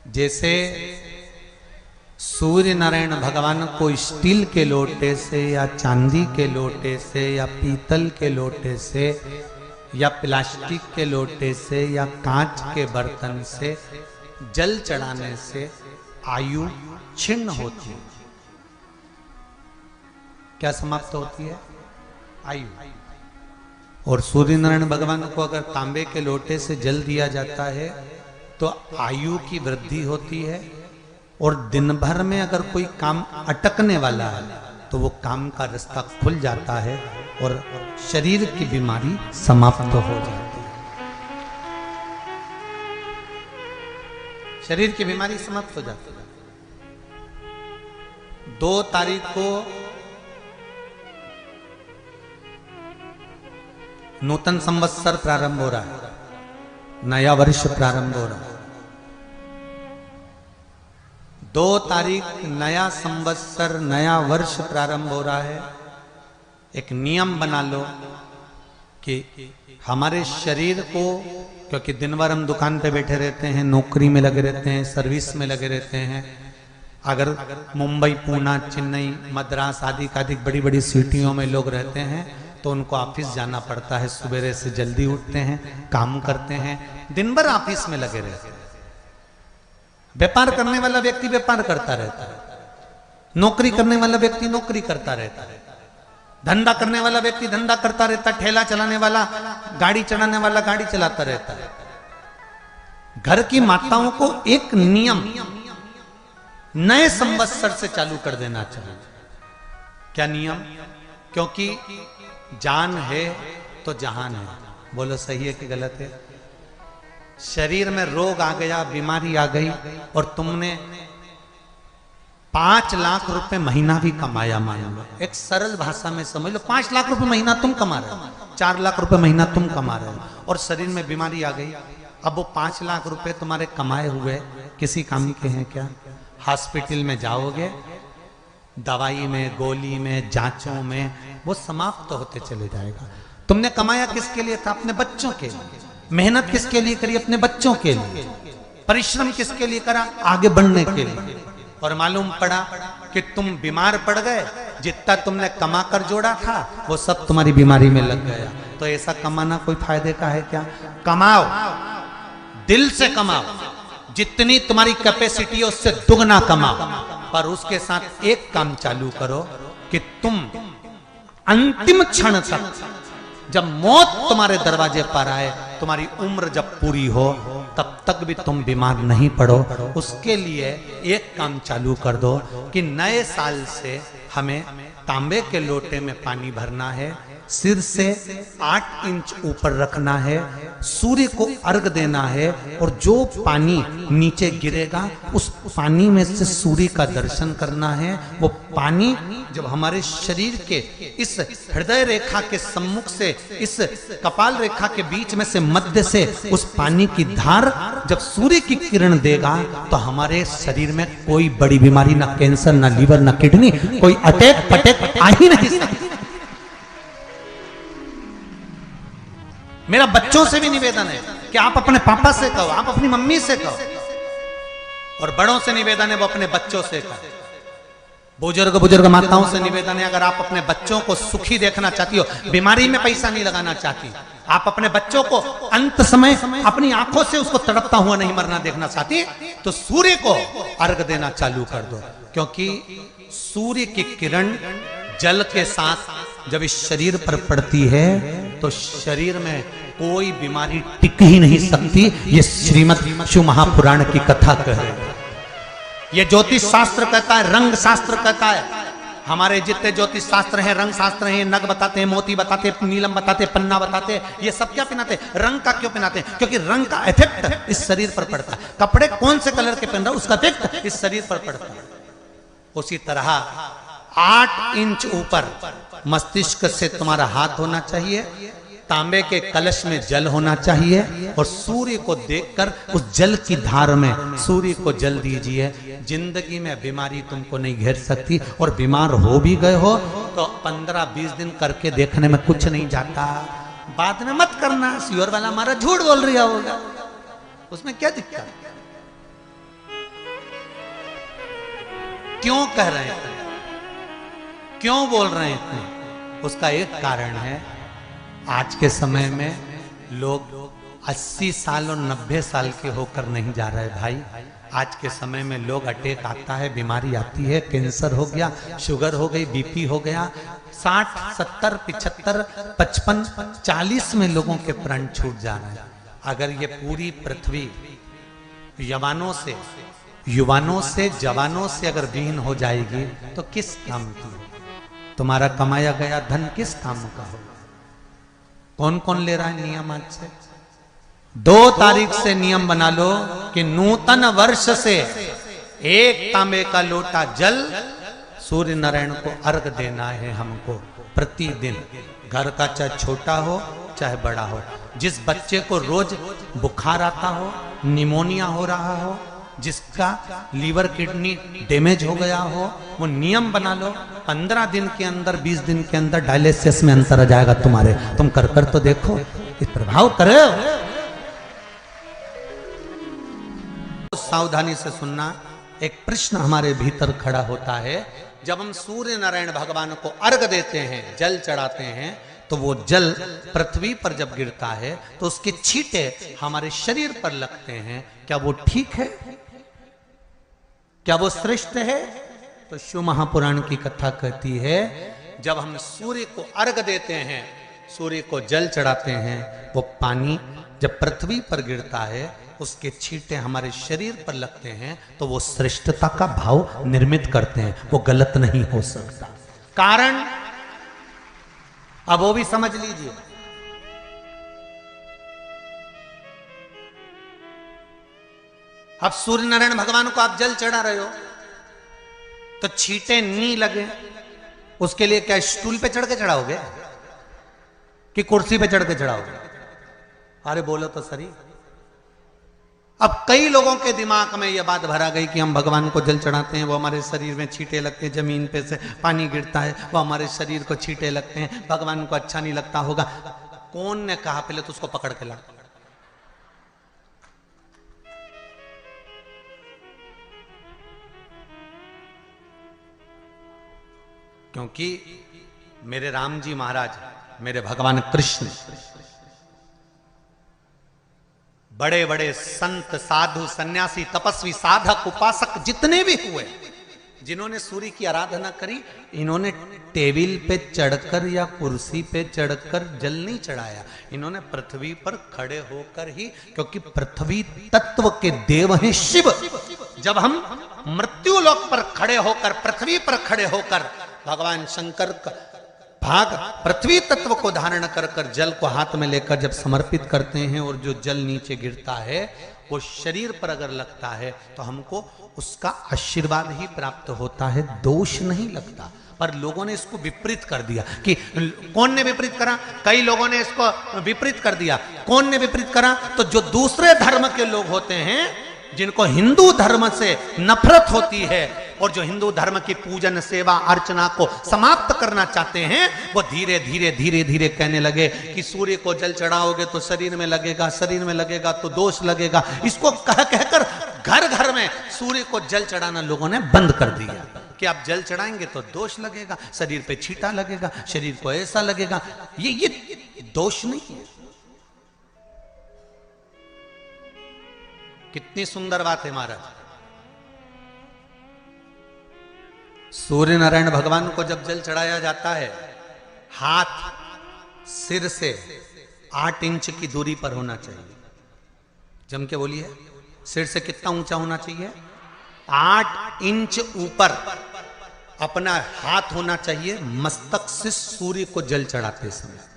जैसे सूर्य नारायण भगवान को स्टील के लोटे से या चांदी के लोटे से या पीतल के लोटे से या प्लास्टिक के लोटे से या कांच के बर्तन से जल चढ़ाने से आयु छिन्न होती है। क्या समाप्त होती है? आयु। और सूर्य नारायण भगवान को अगर तांबे के लोटे से जल दिया जाता है तो आयु की वृद्धि होती है, और दिन भर में अगर कोई काम अटकने वाला है तो वो काम का रास्ता खुल जाता है और शरीर की बीमारी समाप्त हो जाती है। शरीर की बीमारी समाप्त हो जाती है। 2 तारीख को नूतन संवत्सर प्रारंभ हो रहा है, नया वर्ष प्रारंभ हो रहा है। 2 तारीख नया संवत्सर नया वर्ष प्रारंभ हो रहा है। एक नियम बना लो कि हमारे शरीर को, क्योंकि दिन भर हम दुकान पे बैठे रहते हैं, नौकरी में लगे रहते हैं, सर्विस में लगे रहते हैं। अगर मुंबई, पूना, चेन्नई, मद्रास आदि कादिक बड़ी बड़ी सिटियों में लोग रहते हैं तो उनको ऑफिस जाना पड़ता है। सुबह से जल्दी उठते हैं, काम करते हैं, दिन भर ऑफिस में लगे रहते हैं। व्यापार करने वाला व्यक्ति व्यापार करता रहता है, नौकरी करने वाला व्यक्ति नौकरी करता रहता है, धंधा करने वाला व्यक्ति धंधा करता रहता है, ठेला चलाने वाला, गाड़ी चलाने वाला गाड़ी चलाता रहता है। घर की माताओं को एक नियम नए संवत्सर से चालू कर देना चाहिए। क्या नियम? क्योंकि जान है तो जहान है। बोलो सही है कि गलत है? शरीर में रोग आ गया, बीमारी आ गई, और तुमने 5 लाख रुपए महीना भी कमाया, मान लो, एक सरल भाषा में समझ लो, 5 लाख रुपए महीना तुम कमा रहे हो, 4 लाख रुपए महीना तुम कमा रहे हो, और शरीर में बीमारी आ गई। अब वो 5 लाख रुपए तुम्हारे कमाए हुए किसी काम के हैं क्या? हॉस्पिटल में जाओगे, दवाई में, गोली में, जांचों में वो समाप्त होते चले जाएगा। तुमने कमाया किसके लिए था? अपने बच्चों के लिए। मेहनत किसके लिए करी? अपने बच्चों के लिए। परिश्रम किसके लिए करा? आगे बढ़ने के लिए। और मालूम पड़ा कि तुम बीमार पड़ गए, जितना तुमने कमा कर जोड़ा था वो सब तुम्हारी बीमारी में लग गया। तो ऐसा कमाना कोई फायदे का है क्या? कमाओ, दिल से कमाओ, जितनी तुम्हारी कैपेसिटी है उससे दुगना कमाओ, पर उसके साथ एक काम चालू करो कि तुम अंतिम क्षण तक, जब मौत तुम्हारे दरवाजे पर आए, तुम्हारी उम्र जब पूरी हो, तब तक भी तुम बीमार नहीं पड़ो। उसके लिए एक काम चालू कर दो कि नए साल से हमें तांबे के लोटे में पानी भरना है, सिर से 8 इंच ऊपर रखना है, सूर्य को अर्घ देना है, और जो पानी नीचे गिरेगा उस पानी में से सूर्य का दर्शन करना है। वो पानी जब हमारे शरीर के इस हृदय रेखा के सम्मुख से, इस कपाल रेखा के बीच में से, मध्य से उस पानी की धार जब सूर्य की किरण देगा तो हमारे शरीर में कोई बड़ी बीमारी, ना कैंसर, ना लीवर, ना किडनी, कोई अटैक पटैक आ ही नहीं सकती। मेरा बच्चों से भी निवेदन है कि आप अपने पापा से कहो, आप अपनी मम्मी से कहो, और बड़ों से निवेदन है वो अपने बच्चों से कहो। बुजुर्ग माताओं से निवेदन है, अगर आप अपने बच्चों को सुखी देखना चाहती हो, बीमारी में पैसा नहीं लगाना चाहती, आप अपने बच्चों को अंत समय अपनी आंखों से उसको तड़पता हुआ नहीं मरना देखना चाहती, तो सूर्य को अर्घ देना चालू कर दो। क्योंकि सूर्य की किरण जल के साथ जब इस शरीर पर पड़ती है तो शरीर में कोई बीमारी टिक ही नहीं सकती। ये श्रीमद् शिव महापुराण की कथा कह रहे हैं। ये ज्योतिष शास्त्र कहता है, रंग शास्त्र कहता है। हमारे जितने ज्योतिष शास्त्र हैं, रंग शास्त्र हैं, नग बताते हैं, मोती बताते हैं, नीलम बताते हैं, पन्ना बताते हैं, ये सब क्या पहनाते हैं? रंग का क्यों पहनाते हैं? क्योंकि रंग का इफेक्ट इस शरीर पर पड़ता है। कपड़े कौन से कलर के पहन रहा है उसका इफेक्ट इस शरीर पर पड़ता है। उसी तरह 8 इंच ऊपर मस्तिष्क से तुम्हारा हाथ होना चाहिए, तांबे के कलश में जल होना चाहिए, और सूर्य को देखकर उस जल की धार में सूर्य को जल दीजिए। जिंदगी में बीमारी तुमको नहीं घेर सकती, और बीमार हो भी गए हो तो 15-20 दिन करके देखने में कुछ नहीं जाता। बाद में मत करना, श्योर वाला हमारा झूठ बोल रहा होगा, उसमें क्या दिक्कत। क्यों कह रहे हैं इतने, क्यों बोल रहे हैं इतने? उसका एक कारण है, आज के समय में लोग 80 साल और 90 साल के होकर नहीं जा रहे भाई। आज के समय में लोग अटैक आता है, बीमारी आती है, कैंसर हो गया, शुगर हो गई, बीपी हो गया, 60, 70, 75, 55, 40 में लोगों के प्राण छूट जा रहे हैं। अगर ये पूरी पृथ्वी युवानों से जवानों से अगर विहीन हो जाएगी तो किस काम की? तुम्हारा कमाया गया धन किस काम का हो? कौन कौन ले रहा है नियम? आज से 2 तारीख से नियम बना लो कि नूतन वर्ष से 1 तांबे का लोटा जल सूर्य नारायण को अर्घ देना है हमको प्रतिदिन। घर का चाहे छोटा हो चाहे बड़ा हो, जिस बच्चे को रोज बुखार आता हो, निमोनिया हो रहा हो, जिसका लीवर किडनी डैमेज हो गया हो, वो नियम बना लो 15 दिन के अंदर 20 दिन के अंदर डायलिसिस में अंतर आ जाएगा तुम्हारे। तुम कर तो देखो, इस प्रभाव करो। सावधानी से सुनना। एक प्रश्न हमारे भीतर खड़ा होता है, जब हम सूर्य नारायण भगवान को अर्घ देते हैं, जल चढ़ाते हैं, तो वो जल पृथ्वी पर जब गिरता है तो उसके छींटे हमारे शरीर पर लगते हैं। क्या वो ठीक है? क्या वो श्रेष्ठ है? तो शिव महापुराण की कथा कहती है, जब हम सूर्य को अर्घ देते हैं, सूर्य को जल चढ़ाते हैं, वो पानी जब पृथ्वी पर गिरता है, उसके छींटे हमारे शरीर पर लगते हैं, तो वो श्रेष्ठता का भाव निर्मित करते हैं। वो गलत नहीं हो सकता। कारण अब वो भी समझ लीजिए। अब सूर्य नारायण भगवान को आप जल चढ़ा रहे हो तो छींटे नहीं लगे, उसके लिए क्या स्टूल पे चढ़ के चढ़ाओगे कि कुर्सी पे चढ़ के चढ़ाओगे? अरे बोलो तो सही। अब कई लोगों के दिमाग में यह बात भरा गई कि हम भगवान को जल चढ़ाते हैं, वो हमारे शरीर में छींटे लगते हैं, जमीन पे से पानी गिरता है, वो हमारे शरीर को छींटे लगते हैं, भगवान को अच्छा नहीं लगता होगा। कौन ने कहा? पहले तो उसको पकड़ के ला। क्योंकि मेरे राम जी महाराज, मेरे भगवान कृष्ण, बड़े बड़े संत, साधु, सन्यासी, तपस्वी, साधक, उपासक जितने भी हुए, जिन्होंने सूर्य की आराधना करी, इन्होंने टेबल पे चढ़कर या कुर्सी पे चढ़कर जल नहीं चढ़ाया। इन्होंने पृथ्वी पर खड़े होकर ही, क्योंकि पृथ्वी तत्व के देव हैं शिव। जब हम मृत्यु लोक पर खड़े होकर, पृथ्वी पर खड़े होकर भगवान शंकर का भाग पृथ्वी तत्व को धारण कर कर जल को हाथ में लेकर जब समर्पित करते हैं, और जो जल नीचे गिरता है वो शरीर पर अगर लगता है तो हमको उसका आशीर्वाद ही प्राप्त होता है, दोष नहीं लगता। पर लोगों ने इसको विपरीत कर दिया। कि कौन ने विपरीत करा? कई लोगों ने इसको विपरीत कर दिया। कौन ने विपरीत करा? तो जो दूसरे धर्म के लोग होते हैं, जिनको हिंदू धर्म से नफरत होती है और जो हिंदू धर्म की पूजन, सेवा, अर्चना को समाप्त करना चाहते हैं, वो धीरे धीरे धीरे धीरे कहने लगे कि सूर्य को जल चढ़ाओगे तो शरीर में लगेगा, शरीर में लगेगा तो दोष लगेगा। इसको कह कहकर घर घर में सूर्य को जल चढ़ाना लोगों ने बंद कर दिया कि आप जल चढ़ाएंगे तो दोष लगेगा, शरीर पे छींटा लगेगा, शरीर को ऐसा लगेगा। ये दोष नहीं है। कितनी सुंदर बात है महाराज। सूर्य नारायण भगवान को जब जल चढ़ाया जाता है, हाथ सिर से 8 इंच की दूरी पर होना चाहिए। जम के बोलिए, सिर से कितना ऊंचा होना चाहिए? 8 इंच ऊपर अपना हाथ होना चाहिए मस्तक से सूर्य को जल चढ़ाते समय।